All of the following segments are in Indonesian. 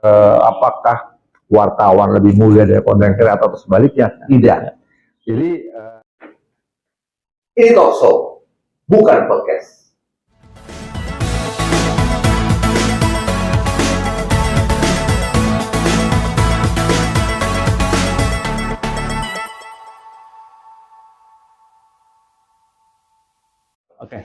Apakah wartawan lebih mulia dari konten kreator atau sebaliknya? Tidak. Jadi ini talk show, bukan podcast. Oke.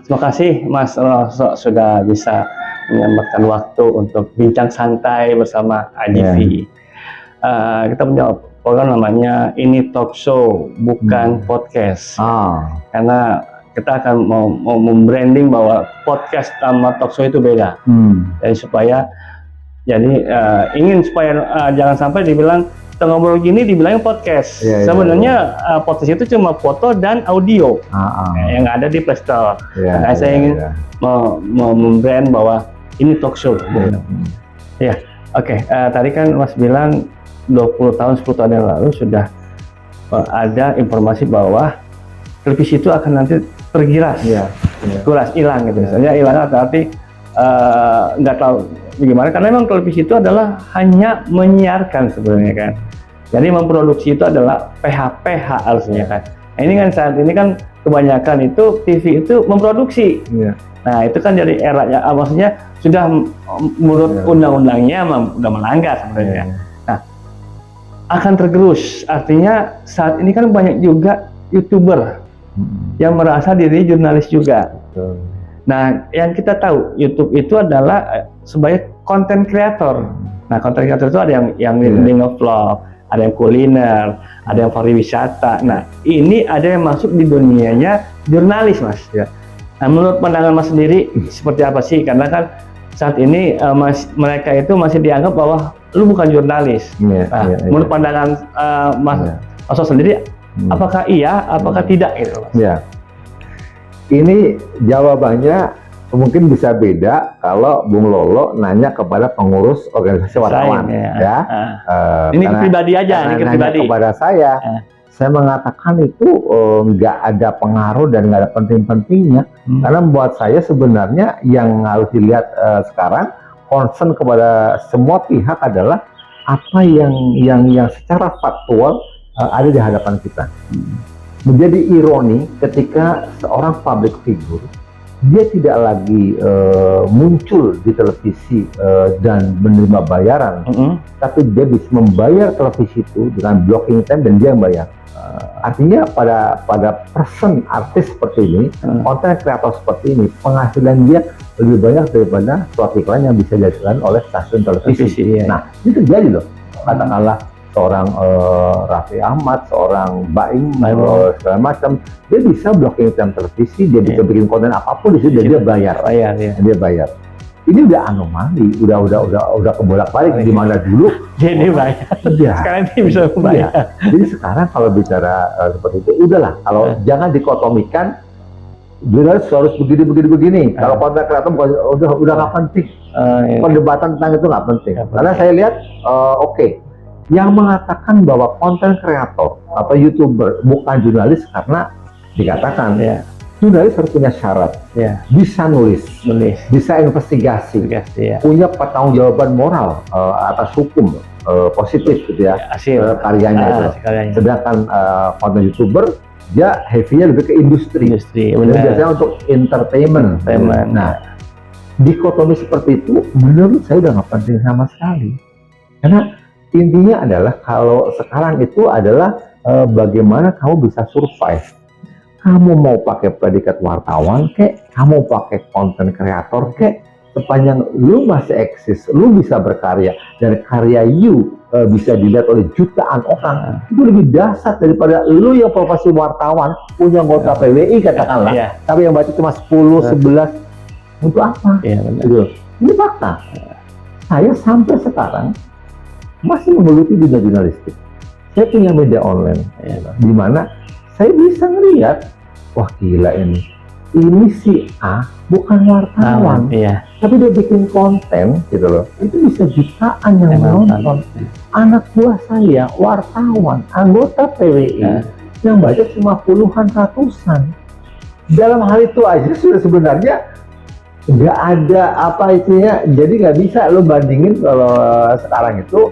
Terima kasih Mas Rosso sudah bisa menyempatkan waktu untuk bincang santai bersama AJV. Kita punya program namanya Ini Talk Show, bukan podcast. Karena kita akan mau membranding bahwa podcast sama talk show itu beda. Jadi supaya ingin supaya jangan sampai dibilang kita ngobrol gini dibilangnya podcast. Sebenarnya podcast itu cuma foto dan audio yang ada di Play Store. Nah, saya ingin membrand bahwa ini talk show. Tadi kan Mas bilang 20 tahun, 10 tahun yang lalu sudah ada informasi bahwa televisi itu akan nanti tergiras, kuras, hilang gitu. Misalnya hilang arti nggak tahu bagaimana, karena memang televisi itu adalah hanya menyiarkan sebenarnya kan. Jadi memproduksi itu adalah PH harusnya kan. Nah, ini kan saat ini kan kebanyakan itu TV itu memproduksi. Nah itu kan jadi eranya, maksudnya sudah menurut undang-undangnya sudah melanggar sebenarnya. Nah akan tergerus, artinya saat ini kan banyak juga YouTuber yang merasa diri jurnalis juga. Nah yang kita tahu YouTube itu adalah sebagai content creator. Nah content creator itu ada yang nge-vlog, ada yang kuliner, ada yang pariwisata. Nah, ini ada yang masuk di dunianya jurnalis, Mas. Nah, menurut pandangan Mas sendiri seperti apa sih? Karena kan saat ini mereka itu masih dianggap bahwa lu bukan jurnalis. Menurut pandangan Mas Oso sendiri, apakah iya, apakah tidak gitu, Mas? Ini jawabannya mungkin bisa beda kalau Bung Lolo nanya kepada pengurus organisasi wartawan, ini pribadi aja, ini pribadi. Kepada saya mengatakan itu nggak ada pengaruh dan nggak ada penting-pentingnya, karena buat saya sebenarnya yang harus dilihat sekarang concern kepada semua pihak adalah apa yang secara faktual ada di hadapan kita. Menjadi ironi ketika seorang public figure dia tidak lagi muncul di televisi dan menerima bayaran, tapi dia bisa membayar televisi itu dengan blocking time dan dia yang bayar. Artinya pada person artis seperti ini, content creator seperti ini, penghasilan dia lebih banyak daripada suatu iklan yang bisa dihasilkan oleh stasiun televisi. Nah, itu terjadi loh. Katakanlah seorang Raffi Ahmad, seorang Baim, segala macam, dia bisa blocking time televisi, dia bisa bikin konten apapun di situ, dia bayar. Dia bayar. Ini udah anomali, udah kebolak-balik. Di mana dulu dia bayar, sekarang dia bisa bayar. Jadi sekarang kalau bicara seperti itu, udahlah. Kalau jangan dikotomikan, jurnalis harus begini. Kalau konten kreator udah nggak penting. Perdebatan tentang itu nggak penting. Karena saya lihat, yang mengatakan bahwa konten kreator atau YouTuber bukan jurnalis karena dikatakan jurnalis harus punya syarat, bisa nulis, bisa investigasi, punya pertanggungjawaban moral atas hukum positif gitu hasil karyanya itu. Sedangkan konten YouTuber dia heavy-nya lebih ke industri. Biasanya untuk entertainment. Nah, dikotomi seperti itu menurut saya udah nggak penting sama sekali. Karena intinya adalah kalau sekarang itu adalah bagaimana kamu bisa survive. Kamu mau pakai predikat wartawan kek, kamu pakai konten kreator kek, sepanjang lu masih eksis, lu bisa berkarya dan karya you bisa dilihat oleh jutaan orang, itu lebih dahsyat daripada lu yang profesi wartawan punya anggota PWI katakanlah, tapi yang baca cuma 10, 11, untuk apa? Ini fakta. Saya sampai sekarang masih menggeluti dunia jurnalistik. Saya punya media online, di mana saya bisa ngelihat, wah gila ini si A bukan wartawan, tapi dia bikin konten gitu loh, itu bisa jutaan yang menonton. Anak buah saya wartawan, anggota PWI, yang baca cuma puluhan ratusan. Dalam hal itu aja sudah sebenarnya nggak ada apa isinya, jadi nggak bisa lo bandingin kalau sekarang itu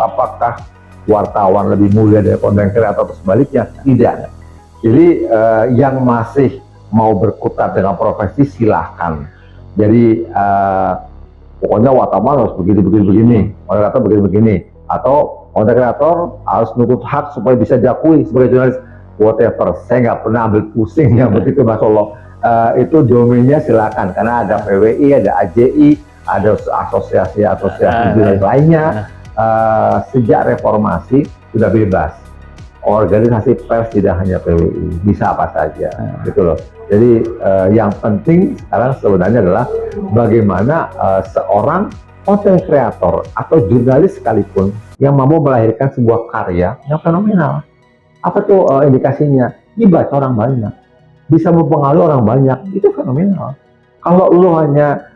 apakah wartawan lebih mulia dari konten kreator atau sebaliknya, tidak. Jadi yang masih mau berkutat dengan profesi silahkan. Jadi pokoknya wartawan harus begini, konten kreator begini, atau konten kreator harus nuntut hak supaya bisa diakui sebagai jurnalis, whatever. Saya nggak pernah ambil pusing yang begitu, Mas Allah. Itu domainnya silakan, karena ada PWI, ada AJI, ada asosiasi jurnalis lainnya. Sejak reformasi sudah bebas. Organisasi pers tidak hanya PWI, bisa apa saja, gitu loh. Jadi yang penting sekarang sebenarnya adalah bagaimana seorang content creator atau jurnalis sekalipun yang mampu melahirkan sebuah karya yang fenomenal. Apa tuh indikasinya? Dibaca orang banyak, bisa mempengaruhi orang banyak, itu fenomenal. Kalau lo hanya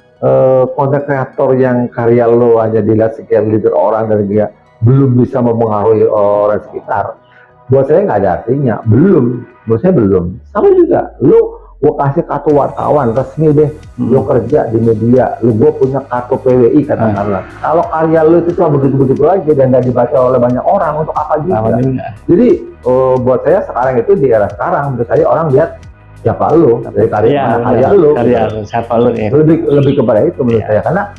content creator yang karya lo hanya dilihat sekian liter orang dan dia belum bisa mempengaruhi orang sekitar, buat saya nggak ada artinya. Buat saya belum. Sama juga, lo gue kasih kartu wartawan resmi deh, lo kerja di media, gue punya kartu PWI katakanlah. Kalau karya lo itu cuma begitu-begitu aja dan nggak dibaca oleh banyak orang, untuk apa juga? Jadi buat saya sekarang itu di era sekarang, menurut saya orang lihat siapa lo, dari karya lo, siapa lo nih? Lebih kepada itu menurut saya. Karena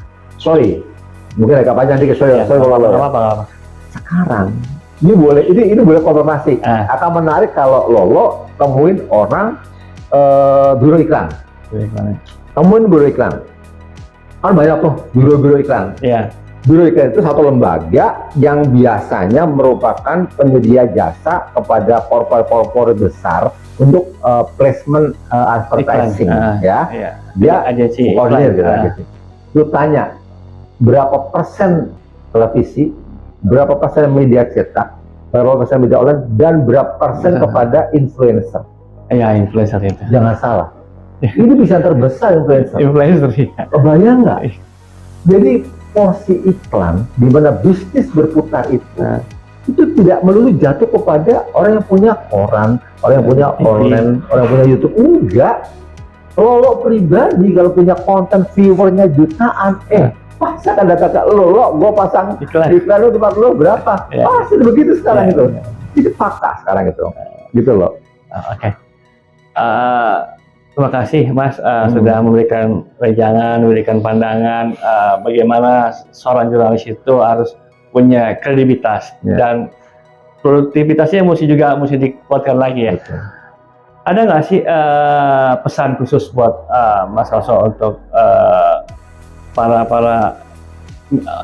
mungkin agak panjang dikit, sorry apa. Sekarang ini boleh konfirmasi. Akan menarik kalau lo temuin orang biro iklan. Temuin biro iklan. Kan banyak tuh biro iklan. Iya. Biro iklan itu satu lembaga yang biasanya merupakan penyedia jasa kepada korporat besar untuk placement advertising, ya. Iya. Dia agensi iklan. Lu tanya berapa persen televisi, berapa persen media cetak, berapa persen media online, dan berapa persen kepada influencer. Iya, influencer itu. Jangan salah. Ini bisa terbesar influencer. Ya. Kebayang nggak? Jadi porsi iklan di mana bisnis berputar itu tidak melulu jatuh kepada orang yang punya koran, orang yang punya online, orang yang punya YouTube. Enggak. Lo pribadi kalau punya konten viewernya jutaan, saya akan datang ke lo, gue pasang iklan lo tempat lo berapa? Pasti begitu sekarang itu. Itu fakta sekarang itu. Gitu loh. Oke. Terima kasih Mas sudah memberikan wejangan, memberikan pandangan bagaimana seorang jurnalis itu harus punya kredibilitas dan produktivitasnya mesti dikuatkan lagi ya. Ada nggak sih pesan khusus buat Mas Rosso untuk para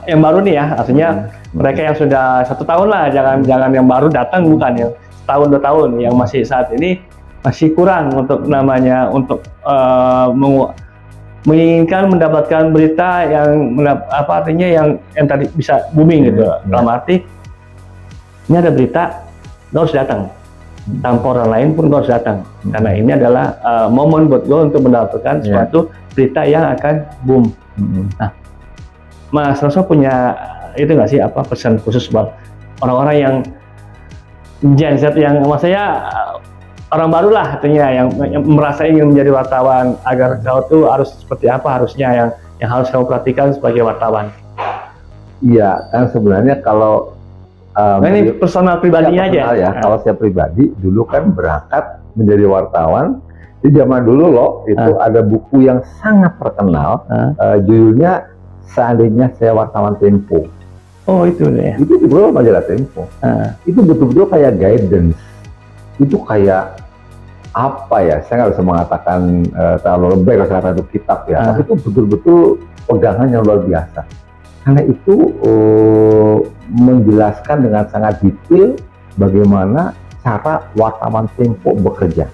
yang baru nih ya, artinya mereka yang sudah 1 tahun lah, jangan yang baru datang, bukan yang setahun 2 tahun yang masih saat ini masih kurang untuk menginginkan mendapatkan berita yang artinya yang tadi bisa booming gitu. Dalam arti ini ada berita, lo harus datang tanpa orang lain pun lo harus datang, karena ini adalah momen buat lo untuk mendapatkan suatu berita yang akan boom. Nah, Mas Rosso punya itu nggak sih pesan khusus buat orang-orang yang Gen Z yang maksudnya orang baru lah, artinya yang merasa ingin menjadi wartawan, agar kau tuh harus seperti apa harusnya yang harus kamu perhatikan sebagai wartawan? Iya, kan sebenarnya kalau ini personal pribadinya aja. Ya, kalau saya pribadi dulu kan berangkat menjadi wartawan di zaman dulu loh, itu ada buku yang sangat terkenal, judulnya Seandainya Saya Wartawan Tempo. Oh itu ya. Itu betul majalah Tempo. Itu betul-betul kayak guidance. Itu kayak apa ya? Saya nggak bisa mengatakan terlalu lebih kalau saya itu kitab ya. Tapi itu betul-betul pegangan yang luar biasa. Karena itu menjelaskan dengan sangat detail bagaimana cara wartawan Tempo bekerja.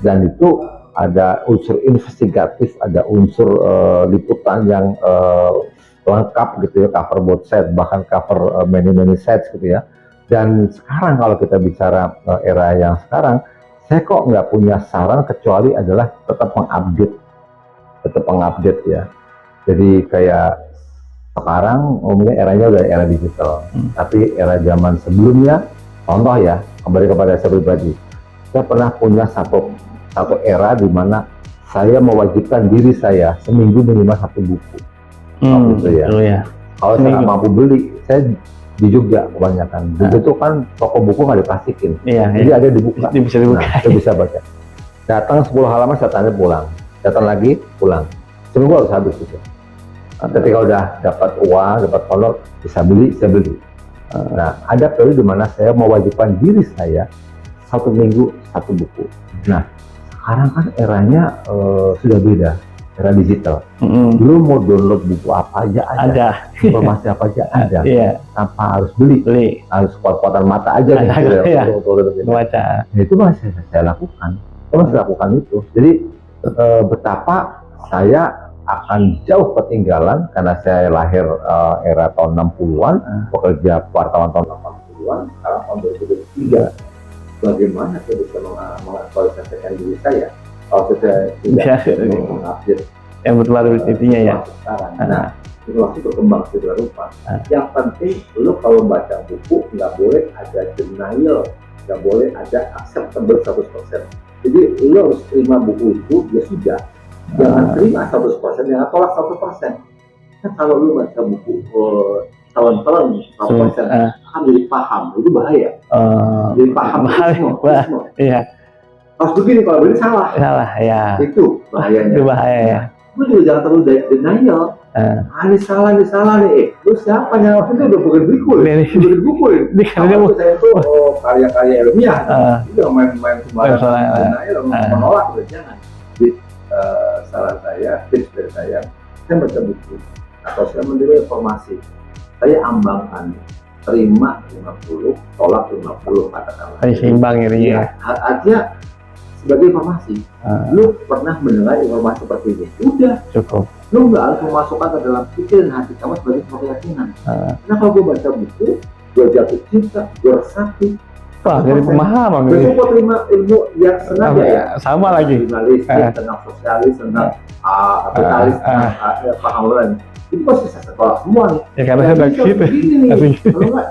Dan itu ada unsur investigatif, ada unsur liputan yang lengkap gitu ya, cover both side, bahkan cover many sides gitu ya. Dan sekarang kalau kita bicara era yang sekarang, saya kok nggak punya saran kecuali adalah tetap mengupdate ya. Jadi kayak sekarang umumnya eranya udah era digital, tapi era zaman sebelumnya, contoh ya, kembali kepada saya pribadi, saya pernah punya satu era di mana saya mewajibkan diri saya seminggu minimal 1 buku. Gitu ya. Betul ya. Kalau saya nggak mampu beli, saya di Jogja kebanyakan. Jogja itu kan toko buku nggak diplastikin. Iya, jadi ada dibuka. Bisa dibuka. Nah, saya bisa baca. Datang 10 halaman, saya tanda pulang. Datang lagi, pulang. Seminggu harus habis itu. Ketika udah dapat uang, dapat honor, bisa beli, saya beli. Nah, ada periode di mana saya mewajibkan diri saya 1 minggu 1 buku. Nah, sekarang kan eranya sudah beda, era digital. Dulu mau download buku apa aja ada. Informasi apa aja ada. Tanpa harus beli. Harus kuat-kuatan mata aja gitu ya. Baca. Nah, itu masih saya lakukan. Saya masih lakukan itu. Jadi betapa saya akan jauh ketinggalan karena saya lahir era tahun 60-an, pekerja wartawan tahun 80-an, sekarang tahun 2023. Bagaimana saya bisa mengaktualisasikan diri saya kalau saya tidak mengupdate yang berbaru intinya ya sekarang. Nah, informasi berkembang segala rupa. Yang penting lu kalau baca buku nggak boleh ada denial, nggak boleh ada acceptable 100%. Jadi lu harus terima buku itu, ya sudah. Jangan terima 100%, jangan tolak 100%. Kan kalau lu baca buku tahun-tahun 100% akan jadi paham, itu bahaya. Jadi paham semua. Iya. Harus begini, kalau begini salah. Salah ya. Itu bahayanya. Itu bahaya ya. Lu juga jangan terlalu denial. Ini salah nih. Lu siapa yang waktu itu udah bukan buku? Bukan buku. Kalau saya tuh karya-karya ilmiah. Itu main-main sembarang denial, menolak itu jangan. Jadi saran saya, tips dari saya baca buku atau saya menerima informasi. Saya ambangkan, terima 50, tolak 50 katakanlah. Seimbang ya. Artinya sebagai informasi, lu pernah mendengar informasi seperti ini? Udah, cukup. Lu nggak harus memasukkan ke dalam pikiran hati kamu sebagai sebuah keyakinan. Karena kalau gue baca buku, gue jatuh cinta, gue resapi. Wah, jadi pemahaman. Besok gue terima ilmu yang sengaja ya. Sama lagi. Jurnalistik, tentang sosialis, tentang kapitalis, paham lain. Itu pasti saya sekolah semua nih. Ya karena saya udah gitu. Kalau nggak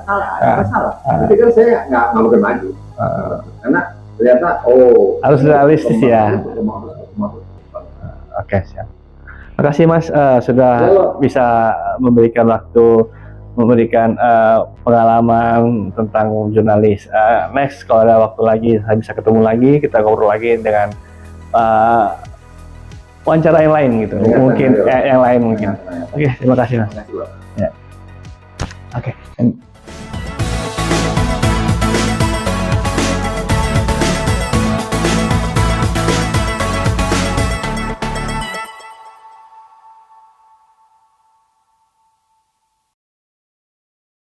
salah. Tapi kan saya nggak mungkin maju. Karena ternyata harus realistis ya. Oke, siap. Terima kasih Mas sudah bisa memberikan waktu, memberikan pengalaman tentang jurnalis. Next kalau ada waktu lagi saya bisa ketemu lagi, kita ngobrol lagi dengan wawancara yang lain gitu. Mungkin yang lain mungkin. Oke, terima kasih Mas. Ya. Oke.